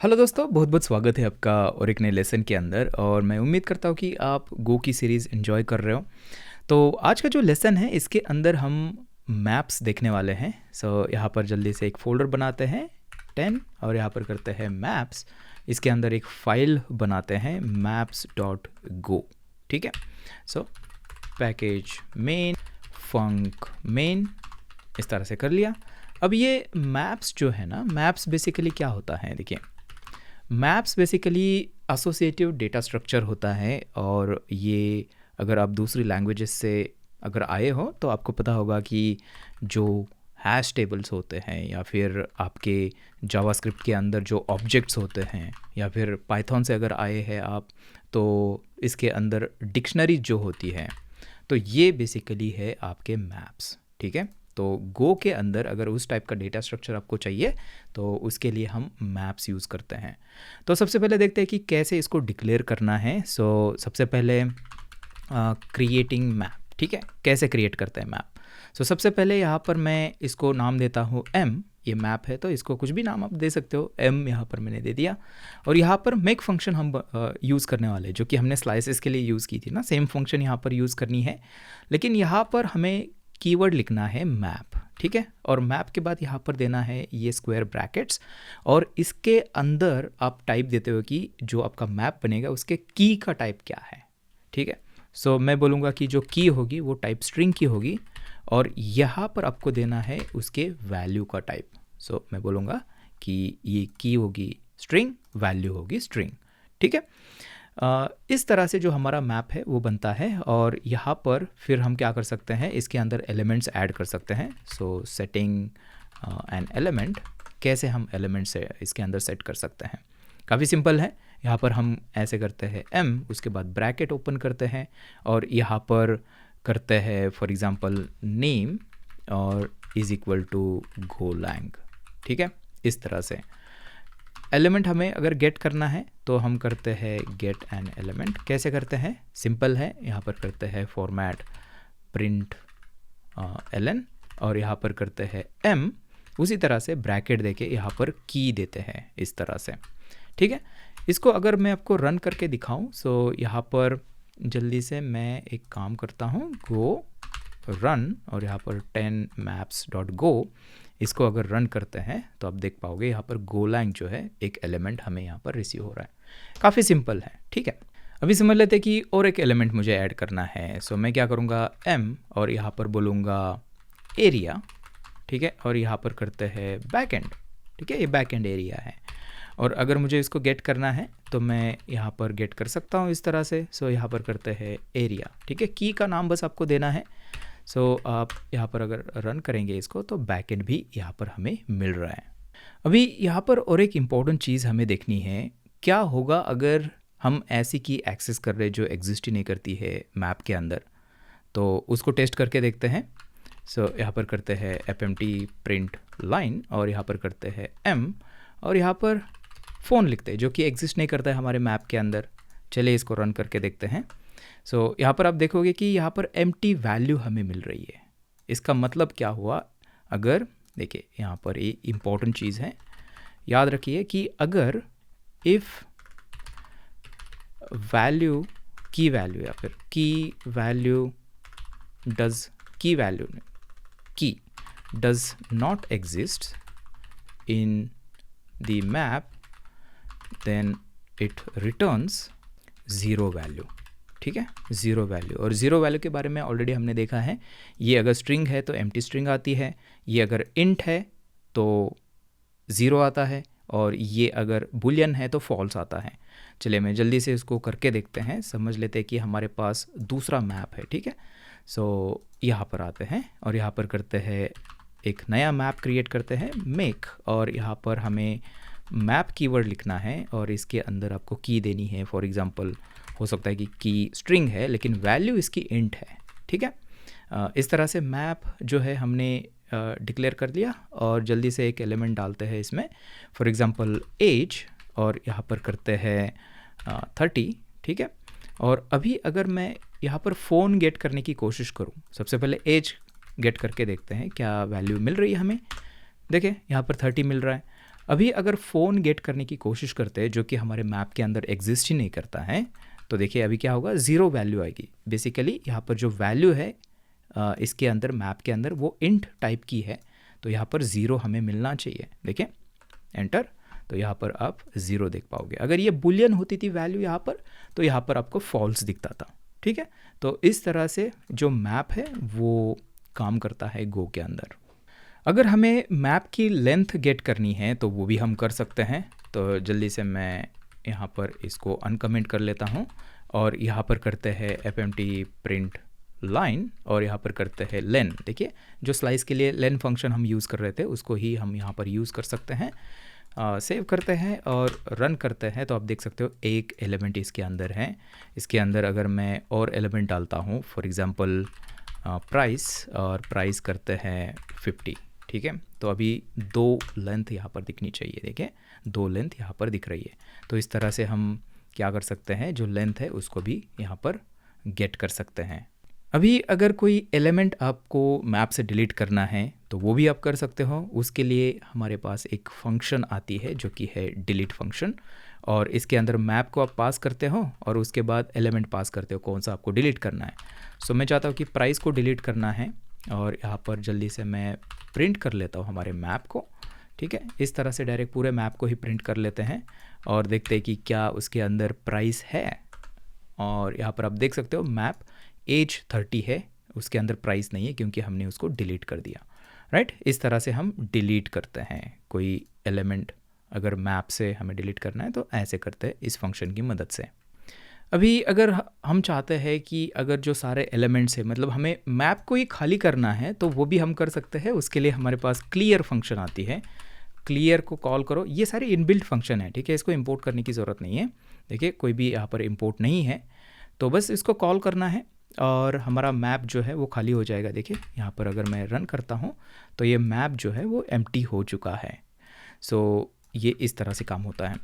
Hello दोस्तों, बहुत बहुत स्वागत है आपका और एक नए लेसन के अंदर। और मैं उम्मीद करता हूँ कि आप गो की सीरीज़ एंजॉय कर रहे हो। तो आज का जो लेसन है इसके अंदर हम मैप्स देखने वाले हैं। यहाँ पर जल्दी से एक फ़ोल्डर बनाते हैं 10 और यहाँ पर करते हैं मैप्स। इसके अंदर एक फ़ाइल बनाते हैं maps.go। ठीक है। पैकेज मेन फंक मेन इस तरह से कर लिया। अब ये मैप्स जो है ना, मैप्स बेसिकली क्या होता है, देखिए maps basically associative data structure होता है। और ये अगर आप दूसरी लैंग्वेजेस से अगर आए हो तो आपको पता होगा कि जो हैश टेबल्स होते हैं या फिर आपके जावास्क्रिप्ट के अंदर जो ऑब्जेक्ट्स होते हैं या फिर पाइथन से अगर आए हैं आप, तो इसके अंदर डिक्शनरी जो होती है, तो ये बेसिकली है आपके मैप्स। ठीक है। तो गो के अंदर अगर उस टाइप का डेटा स्ट्रक्चर आपको चाहिए तो उसके लिए हम मैप्स यूज़ करते हैं। तो सबसे पहले देखते हैं कि कैसे इसको डिक्लेयर करना है। सबसे पहले क्रिएटिंग मैप। ठीक है, कैसे क्रिएट करते हैं मैप। सबसे पहले यहाँ पर मैं इसको नाम देता हूँ m। ये मैप है तो इसको कुछ भी नाम आप दे सकते हो। m यहाँ पर मैंने दे दिया। और यहाँ पर मेक फंक्शन हम यूज़ करने वाले हैं, जो कि हमने स्लाइसेस के लिए यूज़ की थी ना, सेम फंक्शन यहाँ पर यूज़ करनी है। लेकिन यहाँ पर हमें कीवर्ड लिखना है मैप। ठीक है। और मैप के बाद यहाँ पर देना है ये स्क्वायर ब्रैकेट्स, और इसके अंदर आप टाइप देते हो कि जो आपका मैप बनेगा उसके की का टाइप क्या है। ठीक है। मैं बोलूँगा कि जो की होगी वो टाइप स्ट्रिंग की होगी, और यहाँ पर आपको देना है उसके वैल्यू का टाइप। मैं बोलूँगा कि ये की होगी स्ट्रिंग, वैल्यू होगी स्ट्रिंग। ठीक है। इस तरह से जो हमारा मैप है वो बनता है। और यहाँ पर फिर हम क्या कर सकते हैं, इसके अंदर एलिमेंट्स ऐड कर सकते हैं। सेटिंग एन एलिमेंट, कैसे हम एलिमेंट्स इसके अंदर सेट कर सकते हैं, काफ़ी सिंपल है। यहाँ पर हम ऐसे करते हैं m, उसके बाद ब्रैकेट ओपन करते हैं और यहाँ पर करते हैं फॉर एग्जांपल नेम और इज़ इक्वल टू गोलैंग। ठीक है। इस तरह से एलिमेंट हमें अगर गेट करना है तो हम करते हैं गेट एन एलिमेंट। कैसे करते हैं, सिंपल है। यहाँ पर करते हैं फॉर्मेट प्रिंट ln और यहाँ पर करते हैं m, उसी तरह से ब्रैकेट देके यहाँ पर की देते हैं इस तरह से। ठीक है। इसको अगर मैं आपको रन करके दिखाऊं, यहाँ पर जल्दी से मैं एक काम करता हूँ, गो रन और यहाँ पर 10 maps.go। इसको अगर रन करते हैं तो आप देख पाओगे यहाँ पर गोलैंग जो है एक एलिमेंट हमें यहाँ पर रिसीव हो रहा है। काफ़ी सिंपल है। ठीक है। अभी समझ लेते हैं कि और एक एलिमेंट मुझे ऐड करना है। मैं क्या करूँगा m और यहाँ पर बोलूँगा एरिया। ठीक है। और यहाँ पर करते हैं बैकएंड। ठीक है, ये बैकएंड एरिया है। और अगर मुझे इसको गेट करना है तो मैं यहाँ पर गेट कर सकता हूँ इस तरह से। यहाँ पर करते हैं एरिया। ठीक है, की का नाम बस आपको देना है। आप यहाँ पर अगर रन करेंगे इसको तो बैकएंड भी यहाँ पर हमें मिल रहा है। अभी यहाँ पर और एक इम्पॉर्टेंट चीज़ हमें देखनी है, क्या होगा अगर हम ऐसी की एक्सेस कर रहे जो एग्जिस्ट ही नहीं करती है मैप के अंदर। तो उसको टेस्ट करके देखते हैं। यहाँ पर करते हैं fmt प्रिंट लाइन और यहाँ पर करते हैं m और यहाँ पर फ़ोन लिखते हैं, जो कि एग्जिस्ट नहीं करता है हमारे मैप के अंदर। चलिए इसको रन करके देखते हैं। यहाँ पर आप देखोगे कि यहाँ पर एम्प्टी वैल्यू हमें मिल रही है। इसका मतलब क्या हुआ, अगर देखिए यहाँ पर ये इम्पॉर्टेंट चीज़ है, याद रखिए कि अगर इफ़ वैल्यू की वैल्यू या फिर की value does not exist in the map, then it returns zero value. ठीक है, ज़ीरो वैल्यू। और ज़ीरो वैल्यू के बारे में ऑलरेडी हमने देखा है। ये अगर स्ट्रिंग है तो एम्प्टी स्ट्रिंग आती है, ये अगर इंट है तो ज़ीरो आता है, और ये अगर बुलियन है तो फॉल्स आता है। चलिए मैं जल्दी से इसको करके देखते हैं, समझ लेते हैं कि हमारे पास दूसरा मैप है। ठीक है। यहाँ पर आते हैं और यहाँ पर करते हैं एक नया मैप क्रिएट करते हैं मेक, और यहाँ पर हमें मैप कीवर्ड लिखना है और इसके अंदर आपको की देनी है। फॉर एग्जांपल हो सकता है कि की स्ट्रिंग है लेकिन वैल्यू इसकी इंट है। ठीक है। इस तरह से मैप जो है हमने डिक्लेयर कर लिया और जल्दी से एक एलिमेंट डालते हैं इसमें, फॉर एग्जांपल एज, और यहाँ पर करते हैं 30। ठीक है। और अभी अगर मैं यहाँ पर फ़ोन गेट करने की कोशिश करूँ, सबसे पहले एज गेट करके देखते हैं क्या वैल्यू मिल रही है हमें। देखें यहाँ पर 30 मिल रहा है। अभी अगर फ़ोन गेट करने की कोशिश करते हैं जो कि हमारे मैप के अंदर एग्जिस्ट ही नहीं करता है, तो देखिए अभी क्या होगा, ज़ीरो वैल्यू आएगी। बेसिकली यहाँ पर जो वैल्यू है इसके अंदर मैप के अंदर वो इंट टाइप की है, तो यहाँ पर ज़ीरो हमें मिलना चाहिए। देखिए एंटर, तो यहाँ पर आप ज़ीरो देख पाओगे। अगर ये बुलियन होती थी वैल्यू यहाँ पर, तो यहाँ पर आपको फॉल्स दिखता था। ठीक है, तो इस तरह से जो मैप है वो काम करता है गो के अंदर। अगर हमें मैप की लेंथ गेट करनी है तो वो भी हम कर सकते हैं। तो जल्दी से मैं यहाँ पर इसको अनकमेंट कर लेता हूँ और यहाँ पर करते हैं fmt प्रिंट लाइन और यहाँ पर करते हैं लेन। देखिए जो स्लाइस के लिए लेन फंक्शन हम यूज़ कर रहे थे उसको ही हम यहाँ पर यूज़ कर सकते हैं। सेव करते हैं और रन करते हैं तो आप देख सकते हो एक एलिमेंट इसके अंदर है। इसके अंदर अगर मैं और एलिमेंट डालता हूँ, फॉर एग्ज़ाम्पल प्राइस, और प्राइस करते हैं 50। ठीक है, तो अभी दो लेंथ यहाँ पर दिखनी चाहिए। देखिए दो लेंथ यहाँ पर दिख रही है। तो इस तरह से हम क्या कर सकते हैं, जो लेंथ है उसको भी यहाँ पर गेट कर सकते हैं। अभी अगर कोई एलिमेंट आपको मैप से डिलीट करना है तो वो भी आप कर सकते हो। उसके लिए हमारे पास एक फंक्शन आती है जो कि है डिलीट फंक्शन, और इसके अंदर मैप को आप पास करते हो और उसके बाद एलिमेंट पास करते हो कौन सा आपको डिलीट करना है। सो मैं चाहता हूँ कि प्राइस को डिलीट करना है और यहाँ पर जल्दी से मैं प्रिंट कर लेता हूँ हमारे मैप को। ठीक है, इस तरह से डायरेक्ट पूरे मैप को ही प्रिंट कर लेते हैं और देखते हैं कि क्या उसके अंदर प्राइस है। और यहाँ पर आप देख सकते हो मैप एज 30 है, उसके अंदर प्राइस नहीं है क्योंकि हमने उसको डिलीट कर दिया। राइट, इस तरह से हम डिलीट करते हैं कोई एलिमेंट। अगर मैप से हमें डिलीट करना है तो ऐसे करते हैं इस फंक्शन की मदद से। अभी अगर हम चाहते हैं कि अगर जो सारे एलिमेंट्स हैं, मतलब हमें मैप को ही खाली करना है, तो वो भी हम कर सकते हैं। उसके लिए हमारे पास क्लियर फंक्शन आती है। क्लियर को कॉल करो, ये सारे इनबिल्ट फंक्शन है। ठीक है, इसको इंपोर्ट करने की ज़रूरत नहीं है। देखिए कोई भी यहाँ पर इंपोर्ट नहीं है, तो बस इसको कॉल करना है और हमारा मैप जो है वो खाली हो जाएगा। देखिए यहाँ पर अगर मैं रन करता हूँ तो ये मैप जो है वो एम्प्टी हो चुका है। सो ये इस तरह से काम होता है।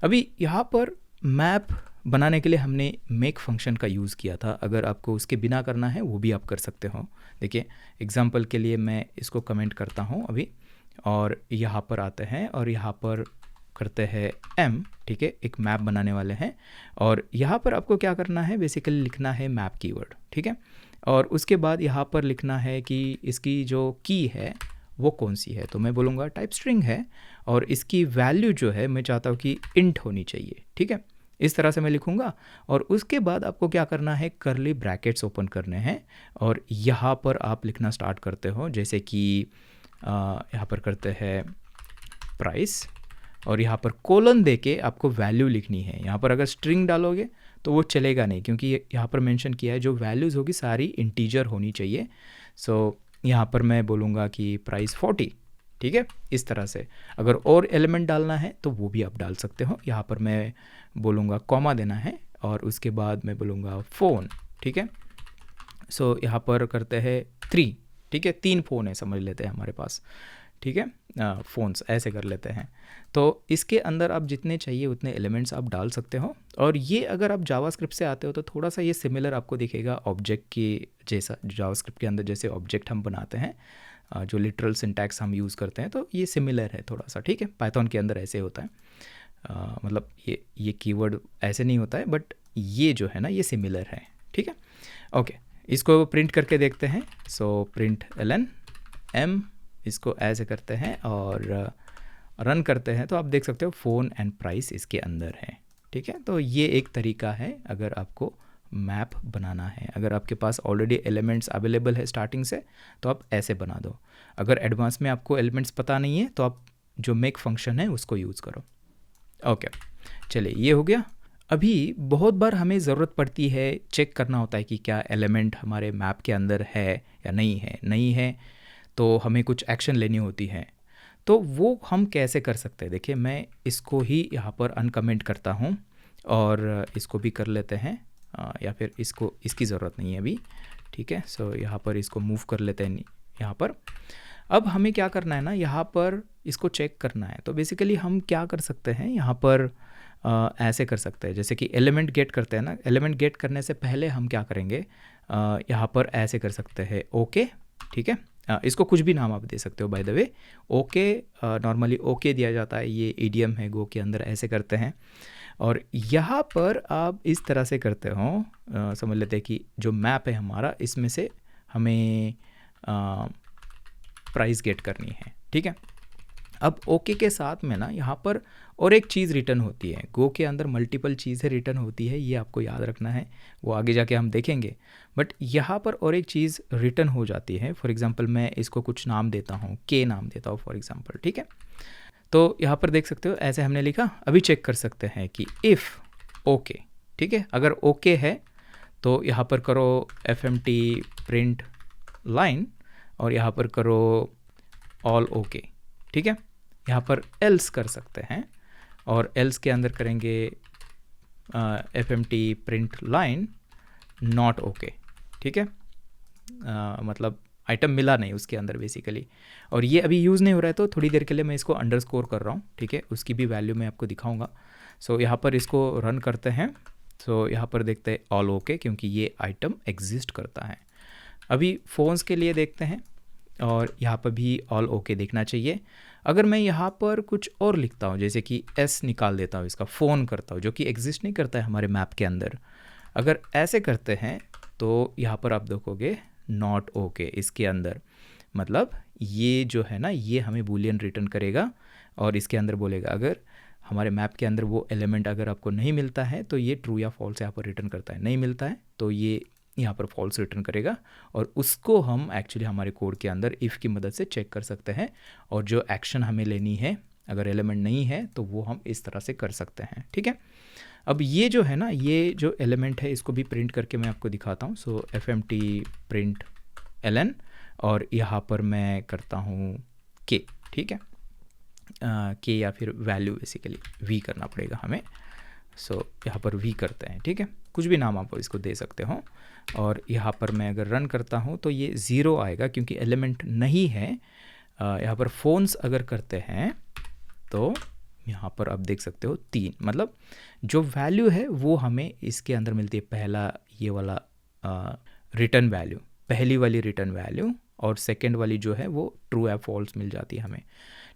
अभी यहाँ पर मैप बनाने के लिए हमने मेक फंक्शन का यूज़ किया था। अगर आपको उसके बिना करना है वो भी आप कर सकते हो। देखिए एग्जांपल के लिए मैं इसको कमेंट करता हूँ अभी, और यहाँ पर आते हैं और यहाँ पर करते हैं m। ठीक है, एक मैप बनाने वाले हैं और यहाँ पर आपको क्या करना है, बेसिकली लिखना है मैप कीवर्ड। ठीक है, और उसके बाद यहाँ पर लिखना है कि इसकी जो की है वो कौन सी है। तो मैं बोलूँगा टाइप स्ट्रिंग है और इसकी वैल्यू जो है मैं चाहता हूँ कि इंट होनी चाहिए। ठीक है, इस तरह से मैं लिखूँगा और उसके बाद आपको क्या करना है, करली ब्रैकेट्स ओपन करने हैं और यहाँ पर आप लिखना स्टार्ट करते हो। जैसे कि यहाँ पर करते हैं प्राइस और यहाँ पर कोलन दे के आपको वैल्यू लिखनी है। यहाँ पर अगर स्ट्रिंग डालोगे तो वो चलेगा नहीं, क्योंकि यहाँ पर मेंशन किया है जो वैल्यूज़ होगी सारी इंटीजर होनी चाहिए। सो यहाँ पर मैं बोलूँगा कि प्राइस 40। ठीक है, इस तरह से अगर और एलिमेंट डालना है तो वो भी आप डाल सकते हो। यहाँ पर मैं बोलूँगा कॉमा देना है और उसके बाद मैं बोलूँगा फ़ोन। ठीक है, सो यहाँ पर करते हैं 3। ठीक है, 3 फ़ोन है समझ लेते हैं हमारे पास। ठीक है, फ़ोन्स ऐसे कर लेते हैं। तो इसके अंदर आप जितने चाहिए उतने एलिमेंट्स आप डाल सकते हो। और ये अगर आप जावास्क्रिप्ट से आते हो तो थोड़ा सा ये सिमिलर आपको दिखेगा ऑब्जेक्ट के जैसा। जावास्क्रिप्ट के अंदर जैसे ऑब्जेक्ट हम बनाते हैं, जो लिटरल सिंटैक्स हम यूज़ करते हैं, तो ये सिमिलर है थोड़ा सा। ठीक है, पाइथन के अंदर ऐसे होता है। मतलब ये कीवर्ड ऐसे नहीं होता है, बट ये जो है ना ये सिमिलर है। ठीक है, ओके, इसको प्रिंट करके देखते हैं। सो प्रिंट ln m, इसको ऐसे करते हैं और रन करते हैं तो आप देख सकते हो फ़ोन एंड प्राइस इसके अंदर है। ठीक है, तो ये एक तरीका है अगर आपको मैप बनाना है। अगर आपके पास ऑलरेडी एलिमेंट्स अवेलेबल है स्टार्टिंग से तो आप ऐसे बना दो। अगर एडवांस में आपको एलिमेंट्स पता नहीं है तो आप जो मेक फंक्शन है उसको यूज़ करो। ओके, चलिए ये हो गया। अभी बहुत बार हमें ज़रूरत पड़ती है, चेक करना होता है कि क्या एलिमेंट हमारे मैप के अंदर है या नहीं है। नहीं है तो हमें कुछ एक्शन लेनी होती है, तो वो हम कैसे कर सकते हैं। देखिए मैं इसको ही यहाँ पर अनकमेंट करता हूँ और इसको भी कर लेते हैं, या फिर इसकी ज़रूरत नहीं है अभी। ठीक है, सो यहाँ पर इसको मूव कर लेते हैं यहाँ पर। अब हमें क्या करना है ना, यहाँ पर इसको चेक करना है। तो बेसिकली हम क्या कर सकते हैं, यहाँ पर ऐसे कर सकते हैं जैसे कि एलिमेंट गेट करते हैं ना। एलिमेंट गेट करने से पहले हम क्या करेंगे, यहाँ पर ऐसे कर सकते हैं ओके। ठीक है, इसको कुछ भी नाम आप दे सकते हो by the way. Okay, normally okay दिया जाता है, ये ईडीएम है गो के अंदर, ऐसे करते हैं। और यहाँ पर आप इस तरह से करते हो, समझ लेते हैं कि जो मैप है हमारा, इसमें से हमें प्राइस गेट करनी है, ठीक है। अब ओके के साथ में ना यहाँ पर और एक चीज़ रिटर्न होती है। गो के अंदर मल्टीपल चीज़ें रिटर्न होती है, ये आपको याद रखना है, वो आगे जाके हम देखेंगे। बट यहाँ पर और एक चीज़ रिटर्न हो जाती है। फॉर एग्जांपल मैं इसको कुछ नाम देता हूँ, के नाम देता हूँ फॉर एग्जांपल, ठीक है। तो यहाँ पर देख सकते हो ऐसे हमने लिखा। अभी चेक कर सकते हैं कि इफ़ ओके, ठीक है, अगर ओके है तो यहाँ पर करो fmt प्रिंट लाइन और यहाँ पर करो ऑल ओके, ठीक है। यहाँ पर एल्स कर सकते हैं और एल्स के अंदर करेंगे fmt print line not okay, ठीक है। मतलब आइटम मिला नहीं उसके अंदर बेसिकली, और ये अभी यूज़ नहीं हो रहा है तो थोड़ी देर के लिए मैं इसको अंडरस्कोर कर रहा हूँ, ठीक है। उसकी भी वैल्यू मैं आपको दिखाऊंगा। सो यहाँ पर इसको रन करते हैं। सो यहाँ पर देखते हैं ऑल ओके, क्योंकि ये आइटम एग्जिस्ट करता है। अभी फ़ोन्स के लिए देखते हैं और यहाँ पर भी ऑल ओके देखना चाहिए। अगर मैं यहाँ पर कुछ और लिखता हूँ, जैसे कि एस निकाल देता हूँ, इसका फ़ोन करता हूँ, जो कि एग्जिस्ट नहीं करता है हमारे मैप के अंदर, अगर ऐसे करते हैं तो यहाँ पर आप देखोगे नॉट ओके इसके अंदर। मतलब ये जो है ना, ये हमें बूलियन रिटर्न करेगा और इसके अंदर बोलेगा अगर हमारे मैप के अंदर वो एलिमेंट अगर आपको नहीं मिलता है तो ये ट्रू या फॉल्स यहाँ पर रिटर्न करता है, नहीं मिलता है तो ये यहाँ पर फॉल्स रिटर्न करेगा। और उसको हम एक्चुअली हमारे कोड के अंदर इफ़ की मदद से चेक कर सकते हैं, और जो एक्शन हमें लेनी है अगर एलिमेंट नहीं है तो वो हम इस तरह से कर सकते हैं, ठीक है। अब ये जो है ना, ये जो एलिमेंट है इसको भी प्रिंट करके मैं आपको दिखाता हूँ। सो fmt प्रिंट ln और यहाँ पर मैं करता हूँ के, ठीक है, के या फिर वैल्यू बेसिकली वी करना पड़ेगा हमें। सो यहाँ पर वी करते हैं, ठीक है, कुछ भी नाम आप इसको दे सकते हो। और यहाँ पर मैं अगर रन करता हूँ तो ये 0 आएगा क्योंकि एलिमेंट नहीं है। यहाँ पर फ़ोन्स अगर करते हैं तो यहाँ पर आप देख सकते हो 3, मतलब जो वैल्यू है वो हमें इसके अंदर मिलती है। पहला ये वाला रिटर्न वैल्यू, पहली वाली रिटर्न वैल्यू, और सेकंड वाली जो है वो ट्रू या फॉल्स मिल जाती है हमें,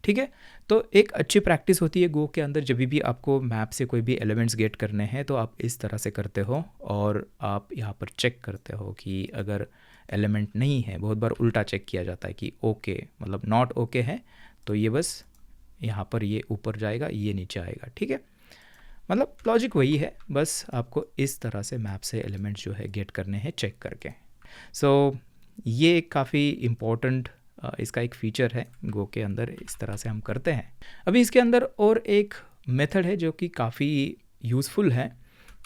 ठीक है। तो एक अच्छी प्रैक्टिस होती है गो के अंदर, जब भी आपको मैप से कोई भी एलिमेंट्स गेट करने हैं तो आप इस तरह से करते हो और आप यहाँ पर चेक करते हो कि अगर एलिमेंट नहीं है, बहुत बार उल्टा चेक किया जाता है कि ओके मतलब नॉट ओके है तो ये बस यहाँ पर ये ऊपर जाएगा, ये नीचे आएगा, ठीक है। मतलब लॉजिक वही है, बस आपको इस तरह से मैप से एलिमेंट्स जो है गेट करने हैं चेक करके। सो ये काफ़ी इम्पोर्टेंट इसका एक फ़ीचर है गो के अंदर, इस तरह से हम करते हैं। अभी इसके अंदर और एक मेथड है जो कि काफ़ी यूज़फुल है,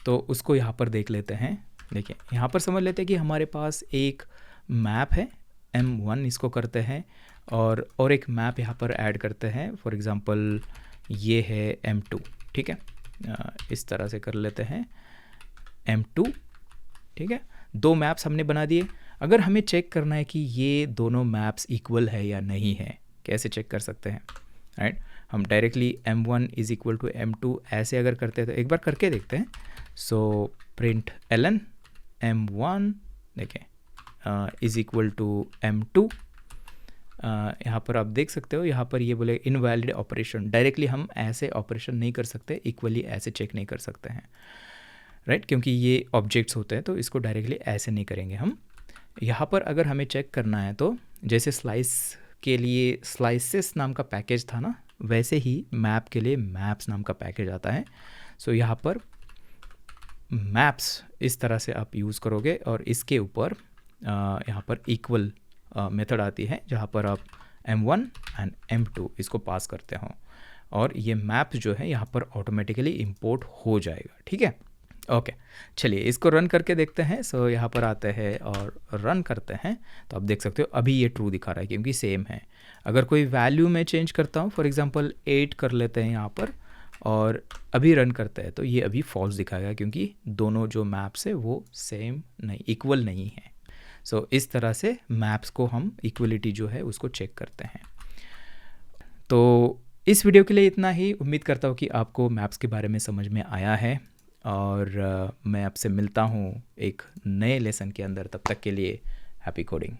तो उसको यहाँ पर देख लेते हैं। देखिए यहाँ पर समझ लेते हैं कि हमारे पास एक मैप है M1, इसको करते हैं और एक मैप यहाँ पर ऐड करते हैं। फॉर एग्ज़ाम्पल ये है M2, ठीक है, इस तरह से कर लेते हैं M2, ठीक है। 2 मैप्स हमने बना दिए। अगर हमें चेक करना है कि ये दोनों मैप्स इक्वल है या नहीं है, कैसे चेक कर सकते हैं, राइट। हम directly M1 is equal to M2 ऐसे अगर करते हैं तो एक बार करके देखते हैं। सो प्रिंट ln M1 देखें इज़ इक्वल टू M2। यहाँ पर आप देख सकते हो, यहाँ पर ये बोले इनवैलिड ऑपरेशन। डायरेक्टली हम ऐसे ऑपरेशन नहीं कर सकते, इक्वली ऐसे चेक नहीं कर सकते हैं, राइट, क्योंकि ये ऑब्जेक्ट्स होते हैं तो इसको डायरेक्टली ऐसे नहीं करेंगे हम। यहाँ पर अगर हमें चेक करना है तो जैसे स्लाइस के लिए स्लाइसेस नाम का पैकेज था ना, वैसे ही मैप के लिए मैप्स नाम का पैकेज आता है। सो यहाँ पर मैप्स इस तरह से आप यूज़ करोगे और इसके ऊपर यहाँ पर इक्वल मेथड आती है जहाँ पर आप M1 एंड M2 इसको पास करते हो और ये मैप जो है यहाँ पर ऑटोमेटिकली इंपोर्ट हो जाएगा, ठीक है। ओके, चलिए इसको रन करके देखते हैं। सो यहाँ पर आते हैं और रन करते हैं तो आप देख सकते हो अभी ये ट्रू दिखा रहा है क्योंकि सेम है। अगर कोई वैल्यू मैं चेंज करता हूँ, फॉर एग्जांपल 8 कर लेते हैं यहाँ पर और अभी रन करते हैं तो ये अभी फॉल्स दिखाएगा क्योंकि दोनों जो मैप्स है वो सेम नहीं, इक्वल नहीं है। सो इस तरह से मैप्स को हम इक्वलिटी जो है उसको चेक करते हैं। तो इस वीडियो के लिए इतना ही। उम्मीद करता हूँ कि आपको मैप्स के बारे में समझ में आया है और मैं आपसे मिलता हूँ एक नए लेसन के अंदर। तब तक के लिए हैप्पी कोडिंग।